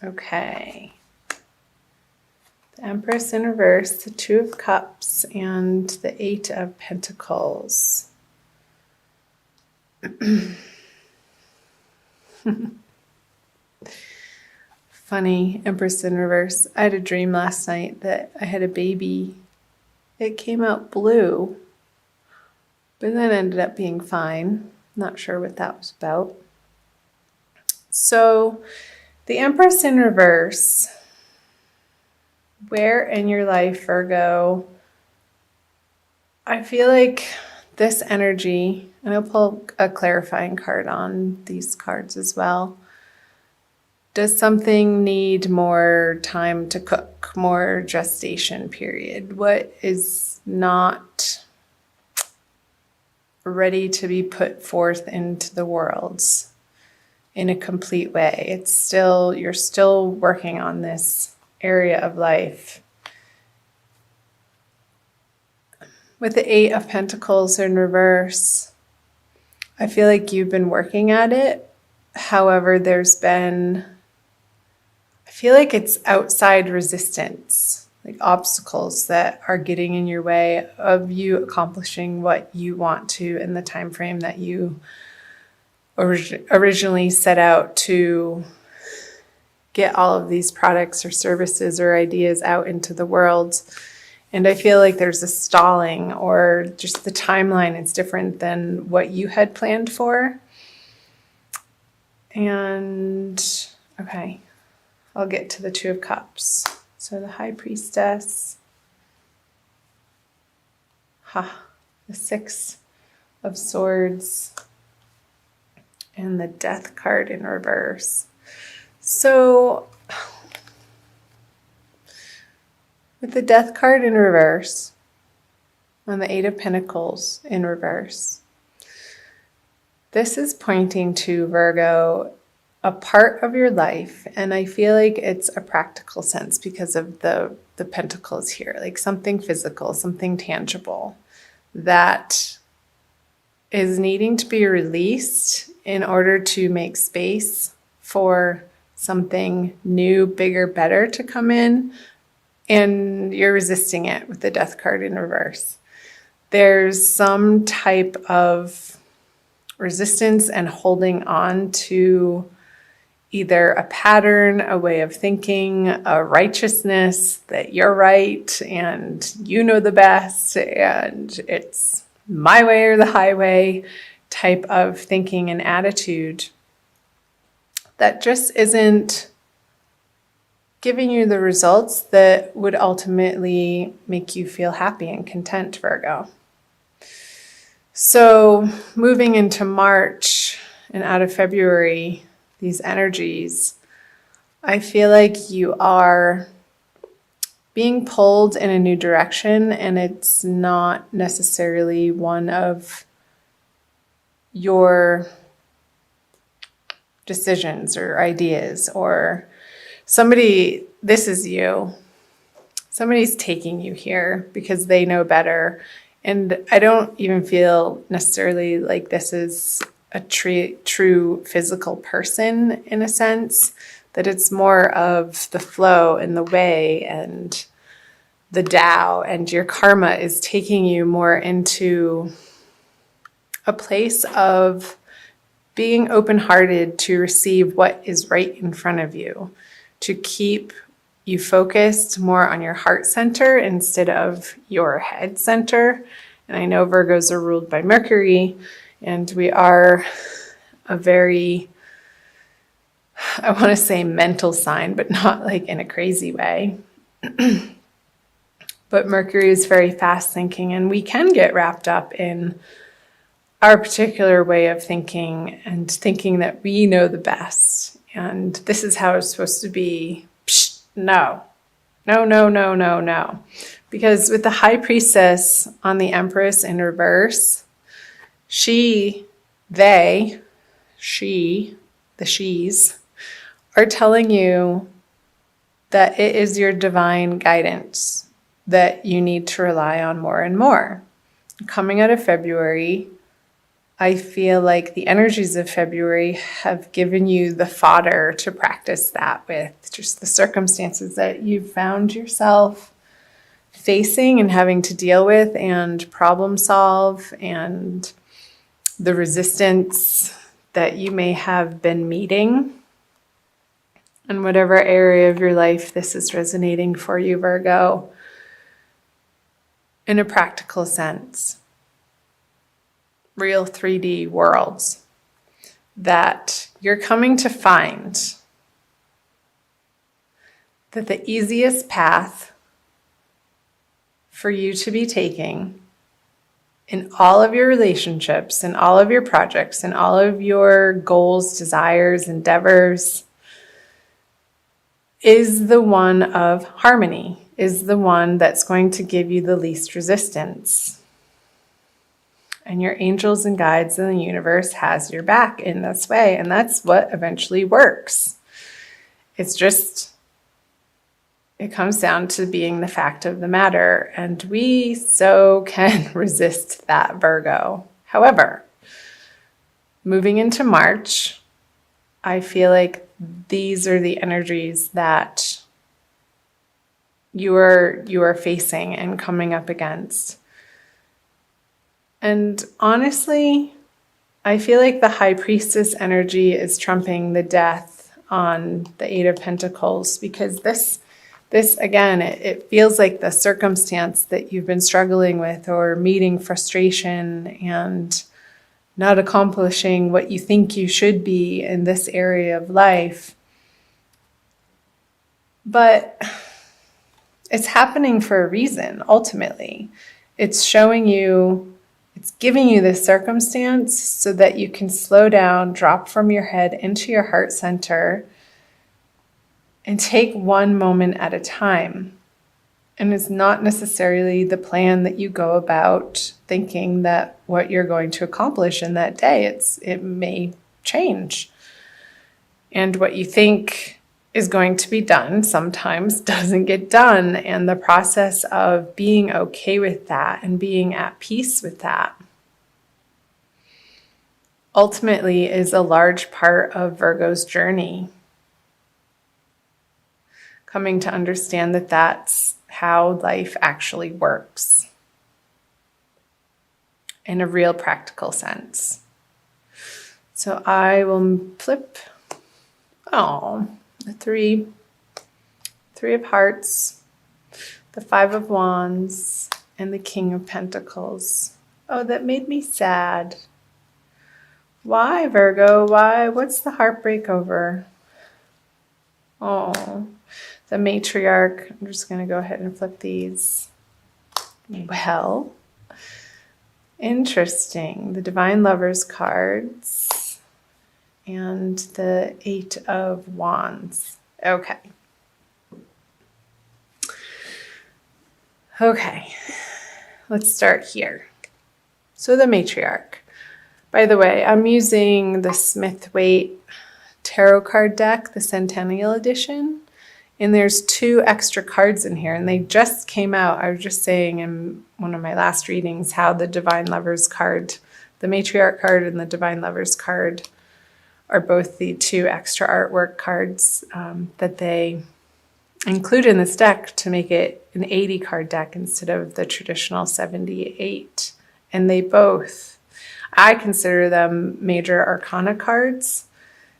Okay. The Empress in reverse, the Two of Cups, and the Eight of Pentacles. Funny, Empress in reverse. I had a dream last night that I had a baby. It came out blue, but then ended up being fine. Not sure what that was about. So, the Empress in reverse. Where in your life, Virgo? I feel like this energy, and I'll pull a clarifying card on these cards as well. Does something need more time to cook, more gestation period? What is not ready to be put forth into the world in a complete way? It's still, you're still working on this area of life. With the Eight of Pentacles in reverse, I feel like you've been working at it. However, there's been, I feel like it's outside resistance, like obstacles that are getting in your way of you accomplishing what you want to in the time frame that you originally set out to get all of these products or services or ideas out into the world. And I feel like there's a stalling, or just the timeline is different than what you had planned for. And, okay, I'll get to the Two of Cups. So the High Priestess, the Six of Swords, and the Death card in reverse. So, with the Death card in reverse, and the Eight of Pentacles in reverse, this is pointing to, Virgo, a part of your life, and I feel like it's a practical sense because of the pentacles here, like something physical, something tangible that is needing to be released in order to make space for something new, bigger, better to come in, and you're resisting it with the Death card in reverse. There's some type of resistance and holding on to either a pattern, a way of thinking, a righteousness that you're right and you know the best and it's my way or the highway type of thinking and attitude that just isn't giving you the results that would ultimately make you feel happy and content, Virgo. So moving into March and out of February, these energies, I feel like you are being pulled in a new direction, and it's not necessarily one of your decisions or ideas, or somebody, this is you. Somebody's taking you here because they know better. And I don't even feel necessarily like this is a true physical person in a sense, that it's more of the flow and the way and the Tao, and your karma is taking you more into a place of being open-hearted to receive what is right in front of you, to keep you focused more on your heart center instead of your head center. And I know Virgos are ruled by Mercury, and we are a very, I want to say mental sign, but not like in a crazy way. But Mercury is very fast thinking, and we can get wrapped up in our particular way of thinking and thinking that we know the best. And this is how it's supposed to be. Psh, no. Because with the High Priestess on the Empress in reverse, the she's are telling you that it is your divine guidance that you need to rely on more and more. Coming out of February, I feel like the energies of February have given you the fodder to practice that with, just the circumstances that you've found yourself facing and having to deal with and problem solve, and the resistance that you may have been meeting. In whatever area of your life this is resonating for you, Virgo, in a practical sense. Real 3D worlds that you're coming to find that the easiest path for you to be taking in all of your relationships, in all of your projects, in all of your goals, desires, endeavors, is the one of harmony, is the one that's going to give you the least resistance. And your angels and guides in the universe has your back in this way. And that's what eventually works. It's just, it comes down to being the fact of the matter. And we so can resist that, Virgo. However, moving into March, I feel like these are the energies that you are facing and coming up against. And honestly, I feel like the High Priestess energy is trumping the death on the Eight of Pentacles, because this again, it feels like the circumstance that you've been struggling with or meeting frustration and not accomplishing what you think you should be in this area of life. But it's happening for a reason, ultimately. It's showing you, it's giving you this circumstance so that you can slow down, drop from your head into your heart center, and take one moment at a time. And it's not necessarily the plan that you go about thinking that what you're going to accomplish in that day. It may change. And what you think is going to be done sometimes doesn't get done. And the process of being okay with that and being at peace with that ultimately is a large part of Virgo's journey. Coming to understand that that's how life actually works in a real practical sense. So I will flip, the three of hearts, the 5 of wands, and the King of Pentacles. Oh, that made me sad. Why, Virgo? Why? What's the heartbreak over? Oh, the matriarch. I'm just going to go ahead and flip these. Well, interesting. The Divine Lovers cards and the 8 of wands. Okay. Okay. Let's start here. So the matriarch. By the way, I'm using the Smith-Waite tarot card deck, the Centennial Edition. And there's 2 extra cards in here, and they just came out. I was just saying in one of my last readings how the Divine Lovers card, the Matriarch card and the Divine Lovers card are both the 2 extra artwork cards that they include in this deck to make it an 80 card deck instead of the traditional 78. And they both, I consider them major arcana cards.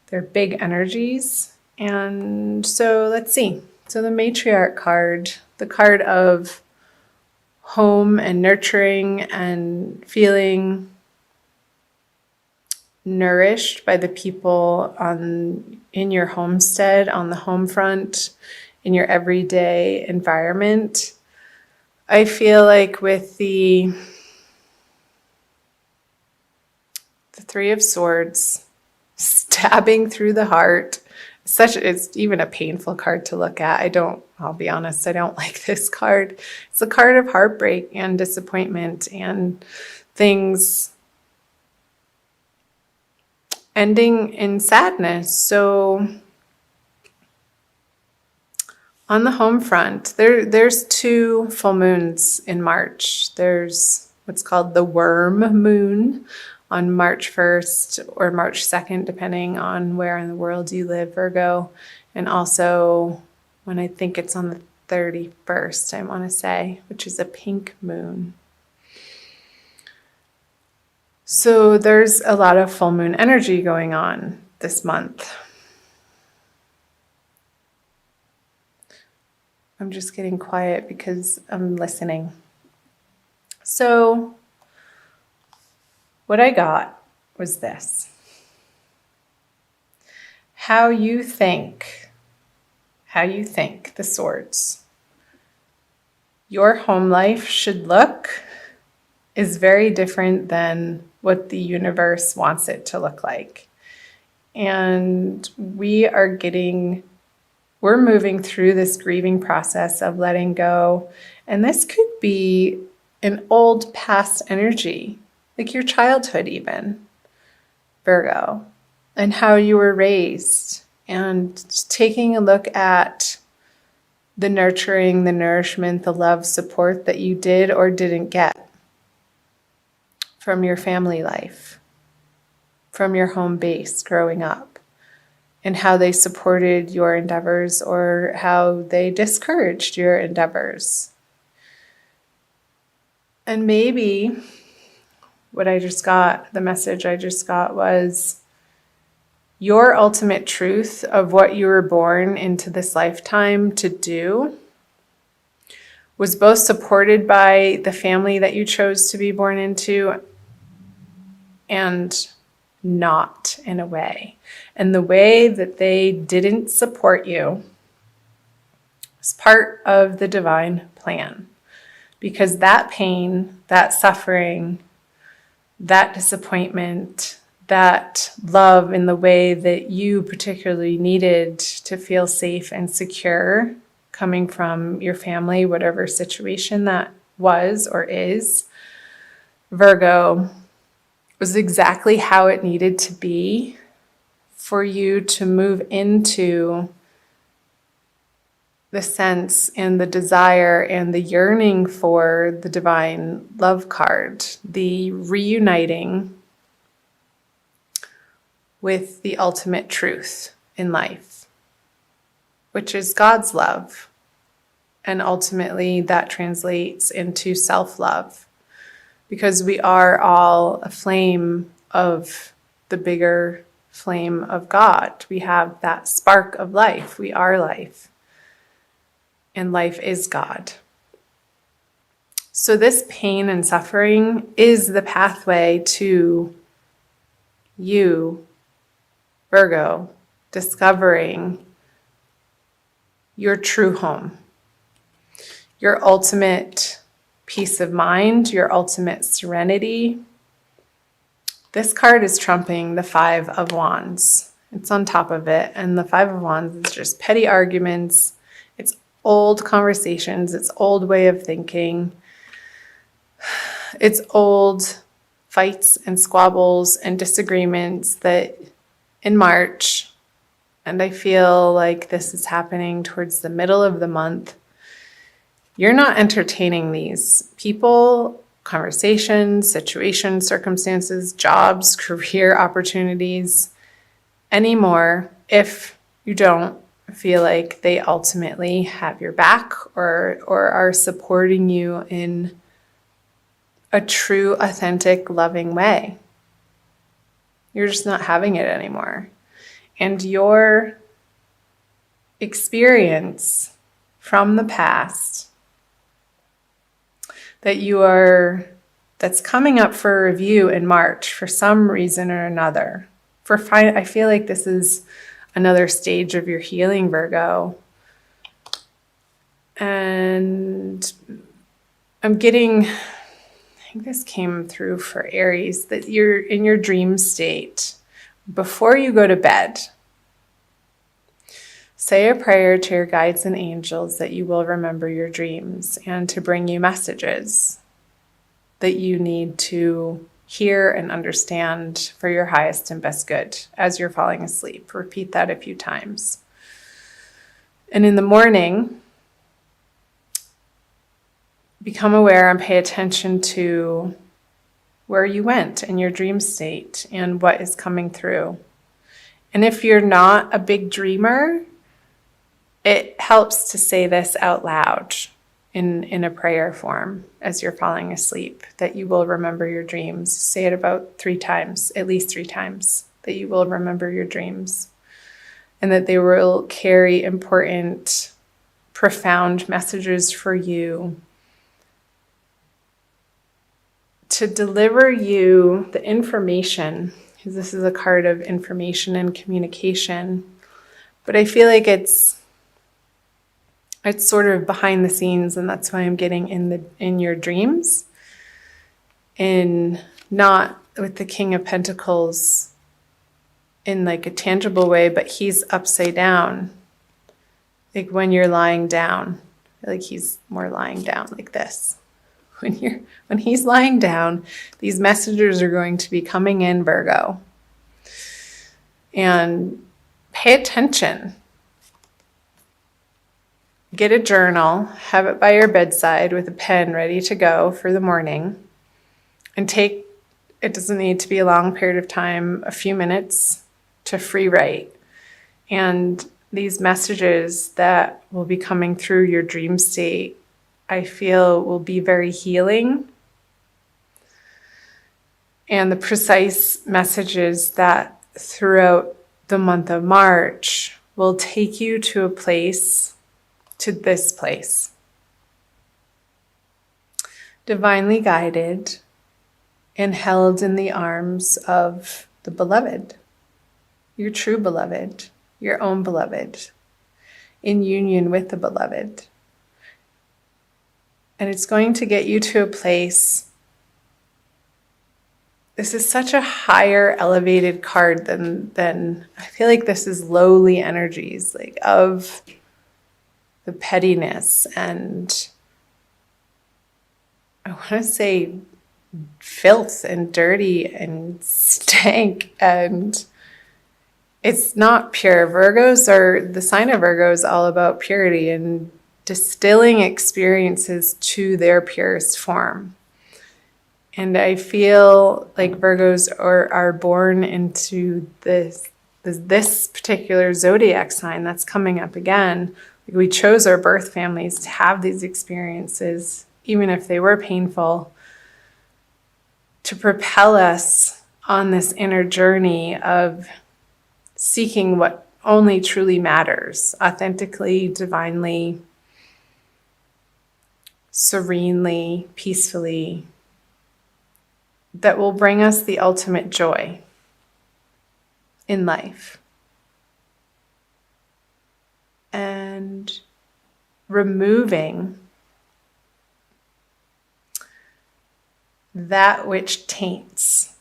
They're big energies. And so let's see. So the matriarch card, the card of home and nurturing and feeling nourished by the people in your homestead, on the home front, in your everyday environment. I feel like with the 3 of Swords stabbing through the heart, it's even a painful card to look at. I'll be honest, I don't like this card. It's a card of heartbreak and disappointment and things ending in sadness. So on the home front, there's 2 full moons in March. There's what's called the worm moon on March 1st or March 2nd, depending on where in the world you live, Virgo. And also when I think it's on the 31st, I want to say, which is a pink moon. So there's a lot of full moon energy going on this month. I'm just getting quiet because I'm listening. So what I got was this. How you think, the swords, your home life should look is very different than what the universe wants it to look like. And we're moving through this grieving process of letting go. And this could be an old past energy, like your childhood even, Virgo, and how you were raised, and taking a look at the nurturing, the nourishment, the love, support that you did or didn't get from your family life, from your home base growing up, and how they supported your endeavors or how they discouraged your endeavors. And maybe the message I just got was your ultimate truth of what you were born into this lifetime to do was both supported by the family that you chose to be born into and not, in a way. And the way that they didn't support you is part of the divine plan. Because that pain, that suffering, that disappointment, that love in the way that you particularly needed to feel safe and secure coming from your family, whatever situation that was or is, Virgo, was exactly how it needed to be for you to move into the sense and the desire and the yearning for the divine love card, the reuniting with the ultimate truth in life, which is God's love. And ultimately that translates into self-love, because we are all a flame of the bigger flame of God. We have that spark of life. We are life. And life is God. So this pain and suffering is the pathway to you, Virgo, discovering your true home, your ultimate peace of mind, your ultimate serenity. This card is trumping the Five of Wands. It's on top of it. And the Five of Wands is just petty arguments. It's old conversations. It's old way of thinking. It's old fights and squabbles and disagreements that in March, and I feel like this is happening towards the middle of the month, you're not entertaining these people, conversations, situations, circumstances, jobs, career opportunities anymore if you don't feel like they ultimately have your back or are supporting you in a true, authentic, loving way. You're just not having it anymore. And your experience from the past that's coming up for review in March for some reason or another. I feel like this is another stage of your healing, Virgo. And I think this came through for Aries, that you're in your dream state. Before you go to bed, say a prayer to your guides and angels that you will remember your dreams and to bring you messages that you need to hear and understand for your highest and best good as you're falling asleep. Repeat that a few times. And in the morning, become aware and pay attention to where you went in your dream state and what is coming through. And if you're not a big dreamer, it helps to say this out loud in a prayer form as you're falling asleep, that you will remember your dreams. Say it about 3 times, at least 3 times, that you will remember your dreams and that they will carry important, profound messages for you to deliver you the information, because this is a card of information and communication. But I feel like it's sort of behind the scenes, and that's why I'm getting in your dreams, and not with the King of Pentacles in like a tangible way, but he's upside down. Like when you're lying down, like he's more lying down like this. When he's lying down, these messages are going to be coming in, Virgo. And pay attention. Get a journal, have it by your bedside with a pen ready to go for the morning, and it doesn't need to be a long period of time, a few minutes to free write. And these messages that will be coming through your dream state, I feel will be very healing. And the precise messages that throughout the month of March will take you to this place. Divinely guided and held in the arms of the beloved, your true beloved, your own beloved, in union with the beloved. And it's going to get you to a place. This is such a higher elevated card than I feel like this is lowly energies, like of the pettiness and I want to say filth and dirty and stank, and it's not pure. The sign of Virgo is all about purity and distilling experiences to their purest form. And I feel like Virgos are born into this particular zodiac sign that's coming up again. We chose our birth families to have these experiences, even if they were painful, to propel us on this inner journey of seeking what only truly matters, authentically, divinely, serenely, peacefully, that will bring us the ultimate joy in life. And removing that which taints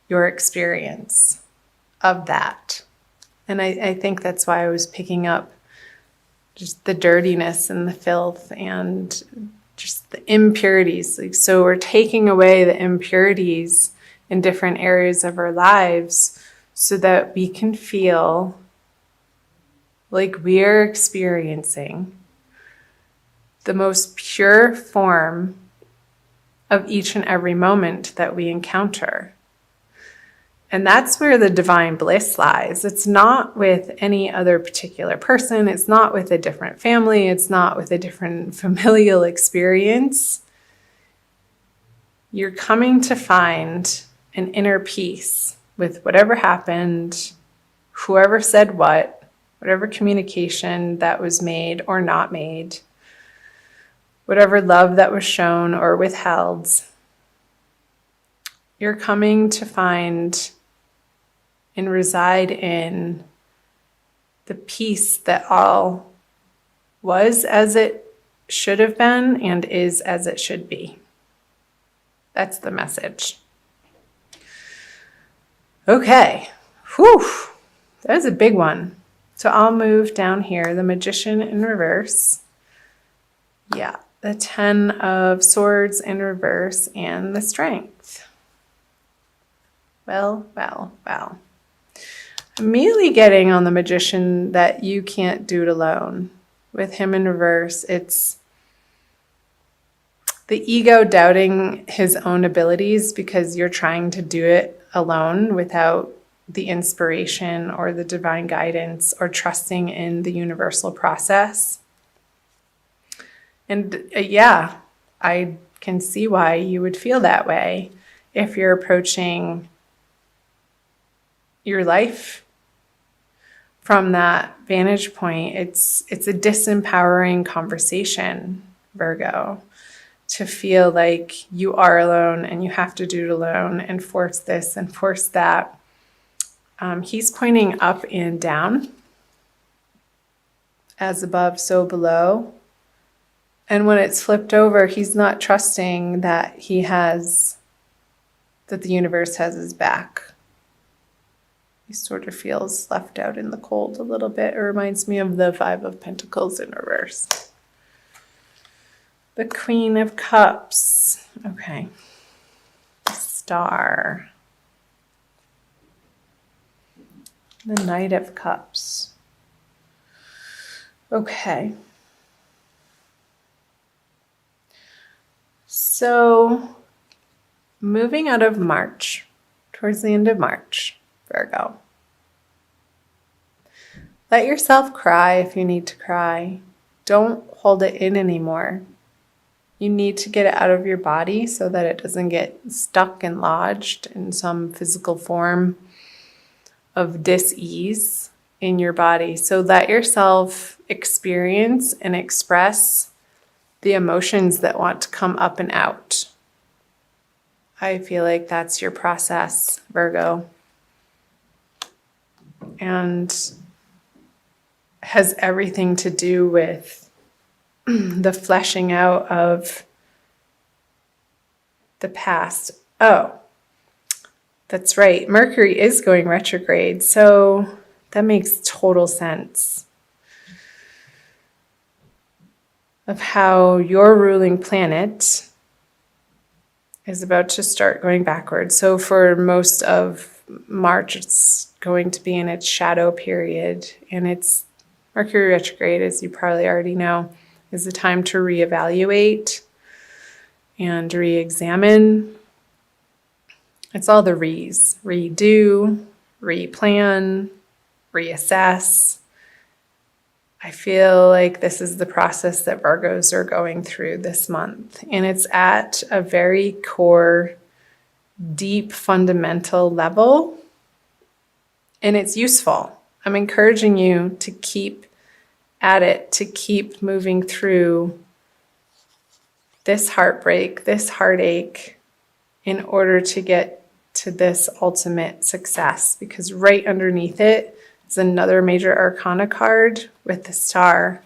your experience of that. And I think that's why I was picking up just the dirtiness and the filth and just the impurities. So we're taking away the impurities in different areas of our lives so that we can feel like we are experiencing the most pure form of each and every moment that we encounter. And that's where the divine bliss lies. It's not with any other particular person. It's not with a different family. It's not with a different familial experience. You're coming to find an inner peace with whatever happened, whoever said what, whatever communication that was made or not made, whatever love that was shown or withheld. You're coming to find and reside in the peace that all was as it should have been and is as it should be. That's the message. Okay. Whew. That is a big one. So I'll move down here, the Magician in reverse. Yeah, the 10 of Swords in reverse and the Strength. Well. Immediately getting on the Magician that you can't do it alone. With him in reverse, it's the ego doubting his own abilities because you're trying to do it alone without the inspiration or the divine guidance or trusting in the universal process. And yeah, I can see why you would feel that way if you're approaching your life from that vantage point. It's a disempowering conversation, Virgo, to feel like you are alone and you have to do it alone and force this and force that. He's pointing up and down, as above, so below. And when it's flipped over, he's not trusting that that the universe has his back. He sort of feels left out in the cold a little bit. It reminds me of the Five of Pentacles in reverse. The Queen of Cups. Okay. Star. The Knight of Cups. Okay. So, moving out of March, towards the end of March, Virgo. Let yourself cry if you need to cry. Don't hold it in anymore. You need to get it out of your body so that it doesn't get stuck and lodged in some physical form of dis-ease in your body. So let yourself experience and express the emotions that want to come up and out. I feel like that's your process, Virgo. And has everything to do with the fleshing out of the past. Oh, that's right. Mercury is going retrograde, so that makes total sense of how your ruling planet is about to start going backwards. So for most of March, it's going to be in its shadow period, and it's Mercury retrograde, as you probably already know, is the time to reevaluate and re-examine. It's all the re's. Redo, replan, reassess. I feel like this is the process that Virgos are going through this month. And it's at a very core, deep, fundamental level. And it's useful. I'm encouraging you to keep at it, to keep moving through this heartbreak, this heartache, in order to get to this ultimate success. Because right underneath it is another major arcana card with the star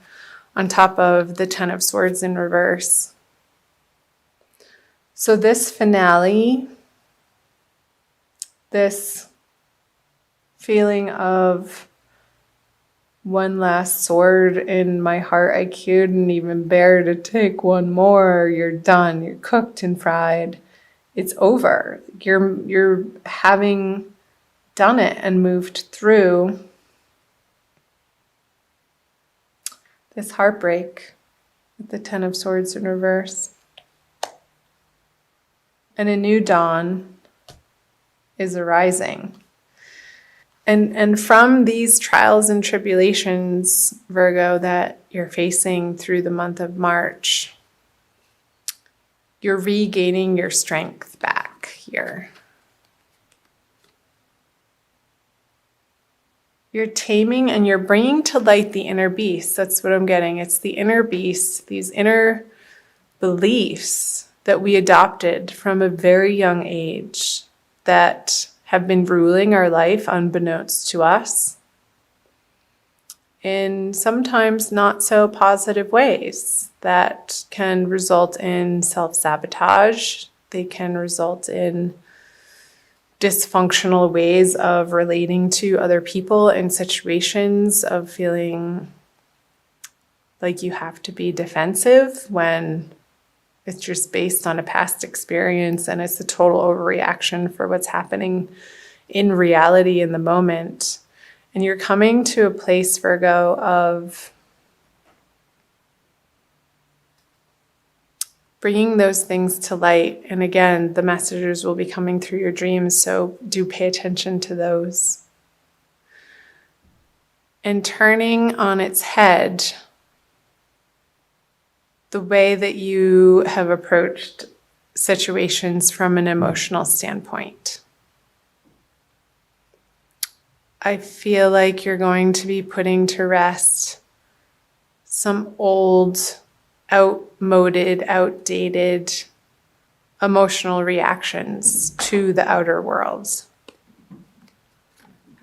on top of the Ten of Swords in reverse. So this finale, this feeling of one last sword in my heart, I couldn't even bear to take one more. You're done. You're cooked and fried. It's over. You're having done it and moved through this heartbreak with the Ten of Swords in reverse. And a new dawn is arising. And from these trials and tribulations, Virgo, that you're facing through the month of March, you're regaining your strength back here. You're taming and you're bringing to light the inner beast. That's what I'm getting. It's the inner beast, these inner beliefs that we adopted from a very young age that have been ruling our life unbeknownst to us in sometimes not so positive ways that can result in self-sabotage. They can result in dysfunctional ways of relating to other people in situations, of feeling like you have to be defensive when it's just based on a past experience and it's a total overreaction for what's happening in reality in the moment. And you're coming to a place, Virgo, of bringing those things to light. And again, the messages will be coming through your dreams, so do pay attention to those. And turning on its head the way that you have approached situations from an emotional standpoint. I feel like you're going to be putting to rest some old, outmoded, outdated emotional reactions to the outer world.